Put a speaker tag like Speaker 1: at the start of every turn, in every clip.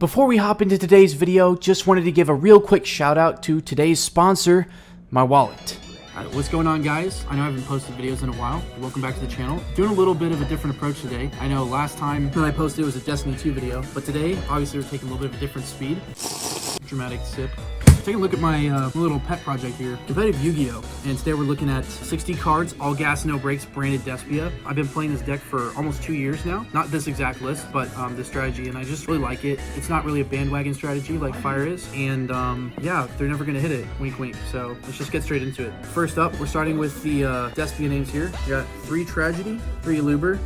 Speaker 1: Before we hop into today's video, just wanted to give a real quick shout out to today's sponsor, my wallet. Alright, what's going on, guys? I know I haven't posted videos in a while. Welcome back to the channel. Doing a little bit of a different approach today. I know last time that I posted was a Destiny 2 video, but today, obviously we're taking a little bit of a different speed. Dramatic sip. Taking a look at my little pet project here, competitive Yu-Gi-Oh! And today we're looking at 60 cards, all gas, no breaks, branded Despia. I've been playing this deck for almost 2 years now. Not this exact list, but this strategy, and I just really like it. It's not really a bandwagon strategy like Fire is, and yeah, they're never gonna hit it, wink wink. So let's just get straight into it. First up, we're starting with the Despia names here. We got 3 Tragedy, 3 Eluber,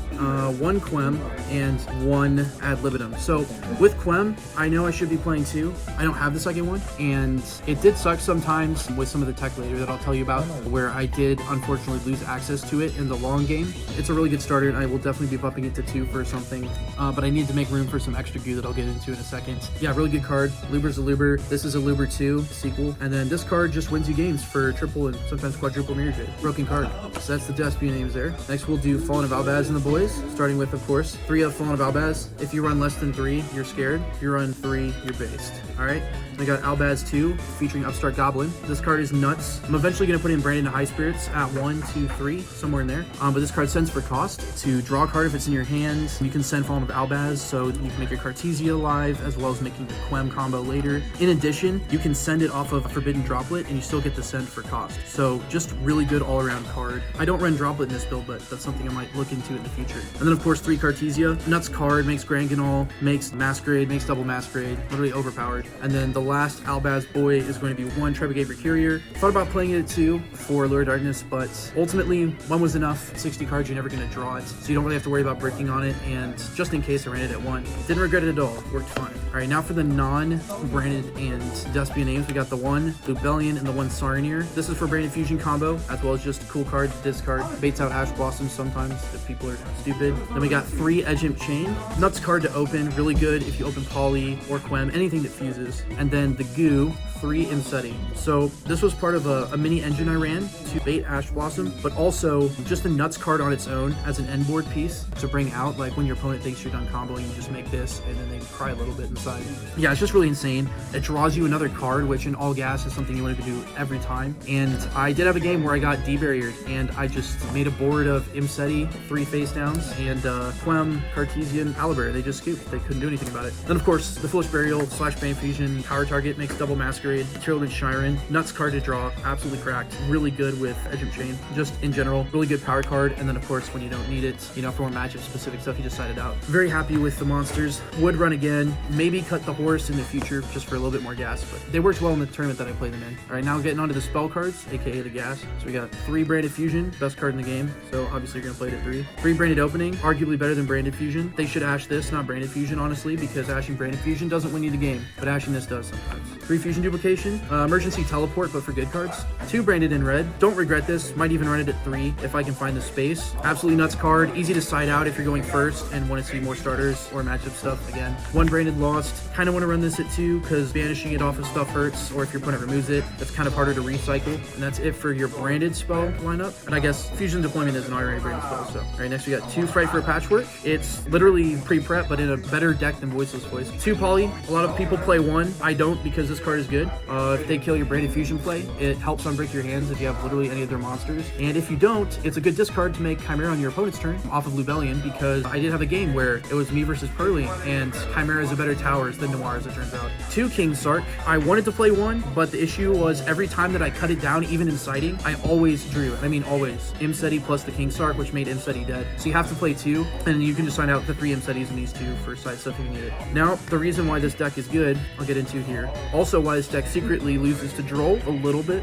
Speaker 1: 1 Quem, and 1 Ad Libitum. So with Quem, I know I should be playing 2. I don't have the second one, and it did suck sometimes with some of the tech later that I'll tell you about, where I did unfortunately lose access to it in the long game. It's a really good starter, and I will definitely be bumping it to 2 for something, but I need to make room for some extra goo that I'll get into in a second. Yeah, really good card. Luber's Eluber. This is Eluber 2 sequel, and then this card just wins you games for triple and sometimes quadruple Mirror Jade. Broken card. So that's the Despia names there. Next we'll do Fallen of Albaz and the boys, starting with, of course, 3 of Fallen of Albaz. If you run less than 3, you're scared. If you run 3, you're based. Alright? We got Albaz 2, featuring Upstart Goblin. This card is nuts. I'm eventually going to put in Brandon to High Spirits at 1, 2, 3, somewhere in there. But this card sends for cost. To draw a card if it's in your hand, you can send Fallen of Albaz, so you can make your Cartesia live, as well as making the Quem combo later. In addition, you can send it off of Forbidden Droplet, and you still get the send for cost. So just really good all-around card. I don't run Droplet in this build, but that's something I might look into in the future. And then, of course, 3 Cartesia. Nuts card, makes Granganol, makes Masquerade, makes double Masquerade, literally overpowered. And then the last Albaz boy is going to be 1 Trebegate Mercurier. Thought about playing it at 2 for Lure Darkness, but ultimately 1 was enough. 60 cards, you're never going to draw it, so you don't really have to worry about bricking on it, and just in case I ran it at 1. Didn't regret it at all. Worked fine. Alright, now for the non-branded and Despia names, we got the 1 Lubellion and the 1 Saronir. This is for Branded Fusion combo, as well as just a cool card to discard. Baits out Ash Blossoms sometimes if people are stupid. Then we got 3 Edgemp Chain. Nuts card to open, really good if you open Poly or Quem, anything that fuses. And then the Goo, 3 Imseti. So this was part of a mini engine I ran to bait Ash Blossom, but also just the Nuts card on its own as an end board piece to bring out, like when your opponent thinks you're done comboing, you just make this and then they cry a little bit inside. Yeah, it's just really insane. It draws you another card, which in all gas is something you want to do every time. And I did have a game where I got debarriered, and I just made a board of Imseti, 3 face downs, and Quem, Cartesian, Aliber. They just scooped. They couldn't do anything about it. Then of course the Foolish Burial / Bane Fusion power target makes double Masquerade, Tyrillid Shiren. Nuts card to draw, absolutely cracked. Really good with Edgemp Chain. Just in general, really good power card. And then of course when you don't need it, you know, for more matchup specific stuff, you just side it out. Very happy with the monsters. Would run again. Maybe cut the horse in the future just for a little bit more gas, but they worked well in the tournament that I played them in. All right, now getting onto the spell cards, aka the gas. So we got 3 Branded Fusion, best card in the game. So obviously you're gonna play it at 3. 3 Branded Opening, arguably better than Branded Fusion. They should ash this, not Branded Fusion, honestly, because ashing Branded Fusion doesn't win you the game, but ashing this does sometimes. 3 Fusion Duplication, Emergency Teleport, but for good cards. 2 Branded in red. Don't regret this. Might even run it at 3 if I can find the space. Absolutely nuts card. Easy to side out if you're going first and want to see more starters or matchup stuff again. 1 Branded Lost. Kind of want to run this at 2 because banishing it off of stuff hurts, or if your opponent removes it, that's kind of harder to recycle. And that's it for your branded spell lineup. And I guess Fusion Deployment is an already branded spell. So, all right, next we got 2 Fright for a Patchwork. It's literally pre-prep, but in a better deck than Voiceless Voice. 2 Poly. A lot of people play 1. I don't, because this card is good. If they kill your branded Fusion play, it helps unbreak your hands if you have literally any of their monsters. And if you don't, it's a good discard to make Chimera on your opponent's turn off of Lubellion, because I did have a game where it was me versus Pearly, and Chimera is a better towers than Noir, as it turns out. 2 King Sark. I wanted to play 1, but the issue was every time that I cut it down, even in sighting, I always drew it. I mean, always. Imseti plus the King Sark, which made Imseti dead. So you have to play 2, and you can just sign out the 3 Imsetis in these 2 for side stuff if you need it. Now, the reason why this deck is good, I'll get into here. Also, why this deck secretly loses to Droll a little bit.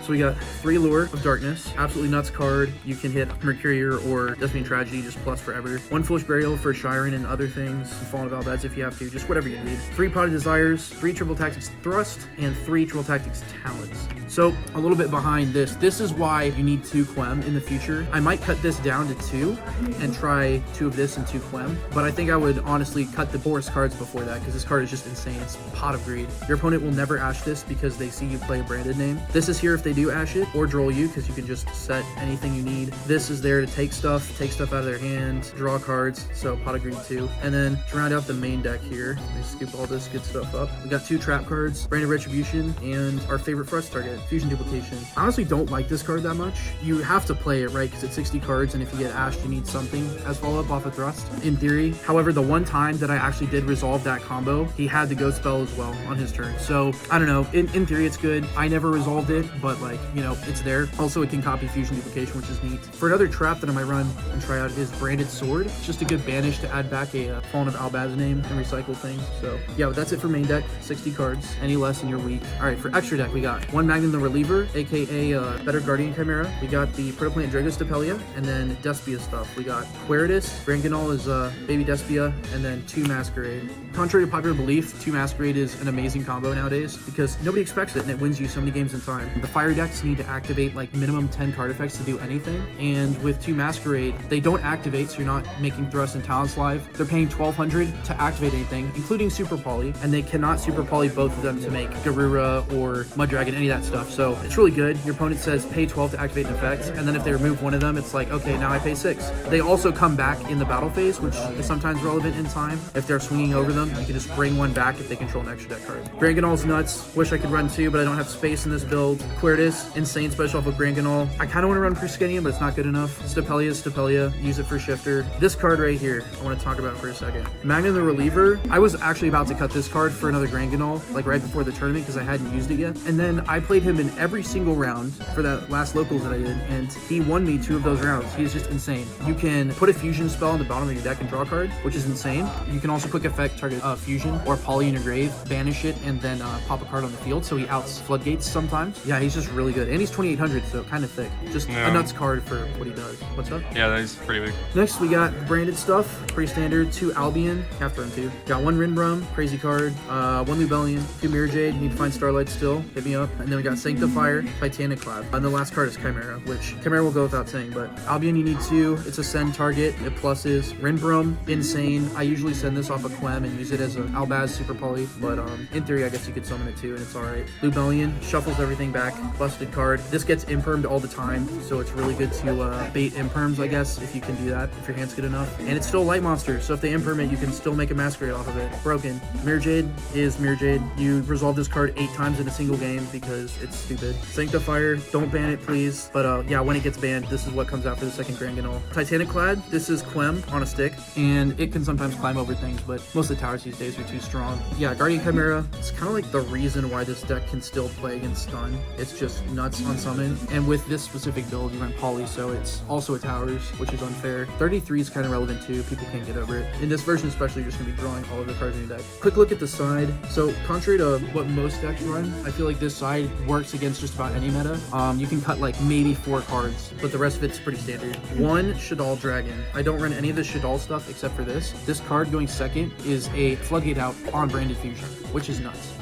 Speaker 1: So we got 3 Lure of Darkness, absolutely nuts card. You can hit Mercurier or Destiny Tragedy, just plus forever. 1 Foolish Burial for Shiren and other things, and Fallen of Albaz if you have to, just whatever you need. 3 Pot of Desires, 3 Triple Tactics Thrust, and 3 Triple Tactics Talents. So a little bit behind this. This is why you need 2 Quem in the future. I might cut this down to 2 and try 2 of this and 2 Quem, but I think I would honestly cut the Boris cards before that, because this card is just insane. It's Pot of Greed. Your opponent will never never ash this because they see you play a branded name. This is here if they do ash it, or droll you, because you can just set anything you need. This is there to take stuff out of their hand, draw cards, so pot of greed too. And then to round out the main deck here, let me scoop all this good stuff up. We got 2 trap cards, Branded Retribution, and our favorite for us target, Fusion Duplication. I honestly don't like this card that much. You have to play it, right, because it's 60 cards, and if you get ashed, you need something as follow-up off a thrust, in theory. However, the one time that I actually did resolve that combo, he had the ghost spell as well on his turn. So, I don't know, in theory it's good. I never resolved it, but like, you know, it's there. Also, it can copy Fusion Duplication, which is neat. For another trap that I might run and try out is Branded Sword. It's just a good banish to add back a Fallen of Albaz name and recycle things. So, yeah, but that's it for main deck. 60 cards. Any less and you're weak. Alright, for extra deck, we got 1 Magnum the Reliever, aka Better Guardian Chimera. We got the Protoplant Dragos Despia, and then Despia stuff. We got Queritus, Granganol is Baby Despia, and then 2 Masquerade. Contrary to popular belief, 2 Masquerade is an amazing combo nowadays because nobody expects it and it wins you so many games in time. The fire decks need to activate like minimum 10 card effects to do anything, and with 2 Masquerade, they don't activate, so you're not making Thrust and Talents live. They're paying 1200 to activate anything, including Super Poly, and they cannot Super Poly both of them to make Garura or Mud Dragon, any of that stuff. So it's really good. Your opponent says pay 12 to activate an effect, and then if they remove one of them, it's like, okay, now I pay 6. They also come back in the battle phase, which is sometimes relevant in time. If they're swinging over them, you can just bring one back if they control an extra deck card. Granganol's nuts. Wish I could run 2, but I don't have space in this build. Queritus, insane special off of Granganol. I kind of want to run Pruscinium, but it's not good enough. Stapelia is Stapelia. Use it for Shifter. This card right here, I want to talk about for a second. Magnum the Reliever. I was actually about to cut this card for another Granganol, like right before the tournament, because I hadn't used it yet. And then I played him in every single round for that last locals that I did, and he won me 2 of those rounds. He's just insane. You can put a fusion spell on the bottom of your deck and draw a card, which is insane. You can also quick effect target fusion or poly in your grave, banish it, and then pop a card on the field, so he outs floodgates sometimes. Yeah, he's just really good. And he's 2800, so kind of thick. Just a nuts card for what he does. What's up?
Speaker 2: Yeah, that is pretty big.
Speaker 1: Next, we got branded stuff. Pretty standard. 2 Albion. Have to run 2. Got 1 Rinbrum. Crazy card. 1 Lubellion. 2 Mirror Jade. Need to find Starlight still. Hit me up. And then we got Sanctifier, Titanic Clad. And the last card is Chimera, which Chimera will go without saying, but Albion you need 2. It's a send target. It pluses. Rinbrum, insane. I usually send this off a Clem and use it as an Albaz Super Poly, but in theory I guess you could summon it too and it's alright. Lubellion, shuffles everything back. Busted card. This gets impermed all the time, so it's really good to bait imperms, I guess, if you can do that, if your hand's good enough. And it's still a light monster, so if they imperm it, you can still make a Masquerade off of it. Broken. Mirror Jade is Mirror Jade. You resolve this card 8 times in a single game because it's stupid. Sanctifier, don't ban it please, but yeah, when it gets banned, this is what comes out for the second Granganol. Titanic Clad, this is Quem on a stick, and it can sometimes climb over things, but most of the towers these days are too strong. Yeah, Guardian Chimera, it's kind of like the reason why this deck can still play against stun. It's just nuts on summon, and with this specific build, you run Poly, so it's also a towers, which is unfair. 33 is kind of relevant too, people can't get over it. In this version especially, you're just going to be drawing all of the cards in your deck. Quick look at the side. So contrary to what most decks run, I feel like this side works against just about any meta. You can cut like maybe 4 cards, but the rest of it's pretty standard. 1 Shadal Dragon. I don't run any of the Shadal stuff except for this. This card going second is a Floodgate out on Branded Fusion, which is nuts.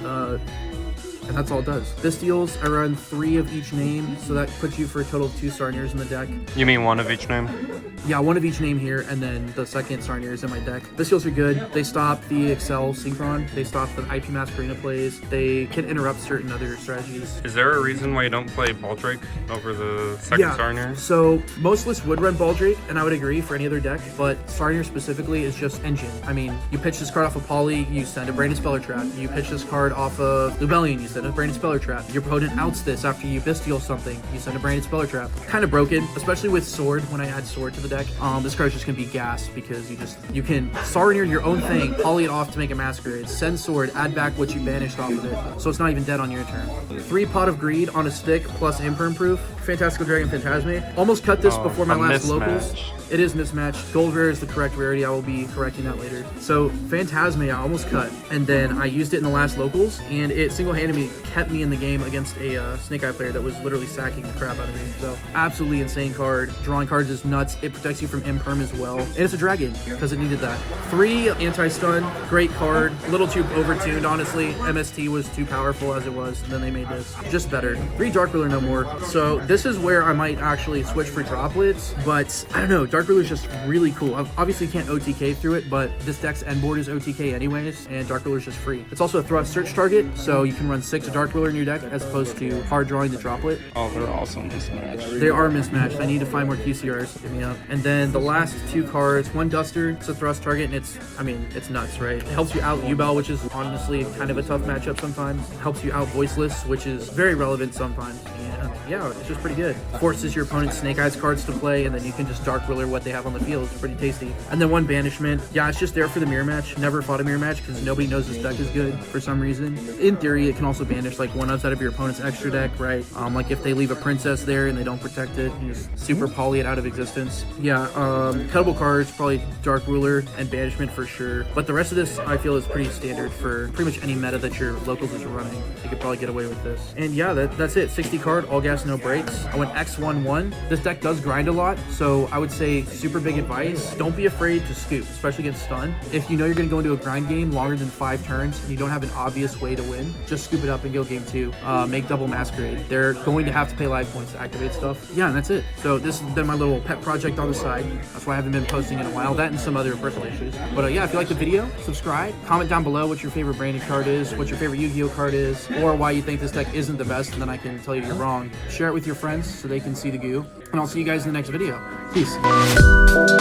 Speaker 1: And that's all it does. This deals, I run 3 of each name, so that puts you for a total of 2 Sarniers in the deck.
Speaker 2: You mean 1 of each name?
Speaker 1: Yeah, 1 of each name here, and then the second Sarnier is in my deck. The skills are good. They stop the Excel Synchron. They stop the IP Masquerena plays. They can interrupt certain other strategies.
Speaker 2: Is there a reason why you don't play Baldrake over the second Sarnier?
Speaker 1: So most lists would run Baldrake, and I would agree for any other deck, but Sarnier specifically is just engine. I mean, you pitch this card off of Poly, you send a Branded Speller Trap. You pitch this card off of Lubellion, you send a Branded Speller Trap. Your opponent outs this after you Bestial something, you send a Branded Speller Trap. Kind of broken, especially with Sword. When I add Sword to the deck, this card's just gonna be gassed because you can Sarnier your own thing, Poly it off to make a Masquerade, send Sword, add back what you banished off of it, so it's not even dead on your turn. 3 Pot of Greed on a stick plus Imperm Proof. Fantastical Dragon Phantasme. Almost cut this before my last locals. It is mismatched. Gold rare is the correct rarity. I will be correcting that later. So Phantasme, I almost cut, and then I used it in the last locals, and it single-handedly kept me in the game against a Snake Eye player that was literally sacking the crap out of me. So absolutely insane card. Drawing cards is nuts. It protects you from Imperm as well, and it's a dragon because it needed that. 3 anti-stun, great card. A little too overtuned, honestly. MST was too powerful as it was, and then they made this just better. 3 Dark Ruler, no more. So this is where I might actually switch for droplets, but I don't know. Dark Ruler is just really cool. I obviously can't OTK through it, but this deck's end board is OTK anyways, and Dark Ruler is just free. It's also a thrust search target, so you can run 6 Dark Ruler in your deck as opposed to hard drawing the droplet.
Speaker 3: Oh, they're also mismatched.
Speaker 1: They are mismatched. I need to find more QCRs. Hit me up. And then the last 2 cards, 1 Duster, it's a thrust target, and it's nuts, right? It helps you out Ubel, which is honestly kind of a tough matchup sometimes. It helps you out Voiceless, which is very relevant sometimes. And yeah, it's just pretty good. Forces your opponent's Snake Eyes cards to play, and then you can just Dark Ruler what they have on the field. It's pretty tasty. And then 1 Banishment. Yeah, it's just there for the mirror match. Never fought a mirror match because nobody knows this deck is good for some reason. In theory, it can also banish like 1-ups out of your opponent's extra deck, right? Like if they leave a Princess there and they don't protect it, you just super poly it out of existence. Yeah, cuttable cards, probably Dark Ruler and Banishment for sure. But the rest of this, I feel, is pretty standard for pretty much any meta that your locals is running. You could probably get away with this. And yeah, that's it. 60 card, all gas, no breaks. I went X1-1. This deck does grind a lot, so I would say super big advice. Don't be afraid to scoop, especially against stun. If you know you're going to go into a grind game longer than 5 turns and you don't have an obvious way to win, just scoop it up and go game 2. Make double Masquerade. They're going to have to pay life points to activate stuff. Yeah, and that's it. So this has been my little pet project on the side. That's why I haven't been posting in a while. That and some other personal issues. But yeah, if you like the video, subscribe. Comment down below what your favorite branded card is, what your favorite Yu-Gi-Oh card is, or why you think this deck isn't the best, and then I can tell you you're wrong. Share it with your friends so they can see the goo. And I'll see you guys in the next video. Peace.